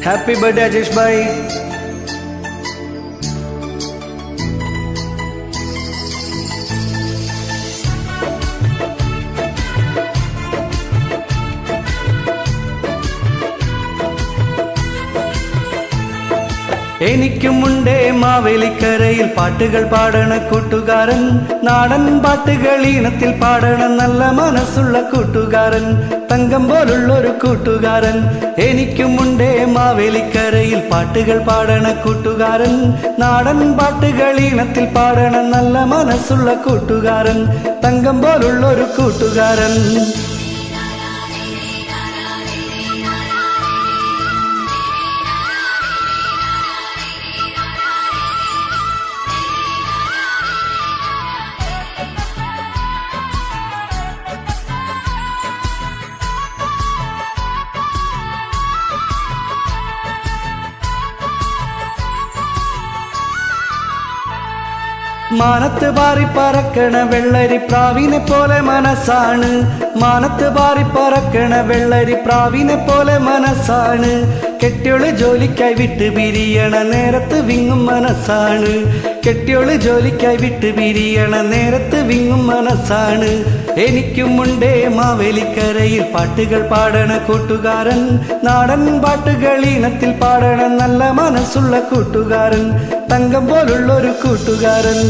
Happy birthday Ajesh bhai. എനിക്കുമുണ്ടേ മാവേലിക്കരയിൽ പാട്ടുകൾ പാടണ കൂട്ടുകാരൻ, നാടൻ പാട്ടുകൾ ഈണത്തിൽ പാടണ നല്ല മനസ്സുള്ള കൂട്ടുകാരൻ, തങ്കം പോലുള്ളൊരു കൂട്ടുകാരൻ. എനിക്കുമുണ്ടേ മാവേലിക്കരയിൽ പാട്ടുകൾ പാടണ കൂട്ടുകാരൻ, നാടൻ പാട്ടുകൾ ഈണത്തിൽ പാടണ നല്ല മനസ്സുള്ള കൂട്ടുകാരൻ, തങ്കം പോലുള്ളൊരു കൂട്ടുകാരൻ. മാനത്ത് പാറി പറക്കണ വെള്ളരി പ്രാവിനെ പോലെ മനസ്സാണ്, മാനത്ത് പാറി പറക്കണ വെള്ളരി പ്രാവിനെ പോലെ മനസ്സാണ്. കെട്ടിയോള് ജോലിക്കായി വിട്ട് പിരിയണ നേരത്ത് വിങ്ങും മനസ്സാണ്, കെട്ടിയോള് ജോലിക്കായി വിട്ട് പിരിയണ നേരത്ത് വിങ്ങും മനസ്സാണ്. എനിക്കുമുണ്ടേ മാവേലിക്കരയിൽ പാട്ടുകൾ പാടണ കൂട്ടുകാരൻ, നാടൻ പാട്ടുകൾ ഈണത്തിൽ പാടണ നല്ല മനസ്സുള്ള കൂട്ടുകാരൻ, തങ്കം പോലുള്ളൊരു കൂട്ടുകാരൻ.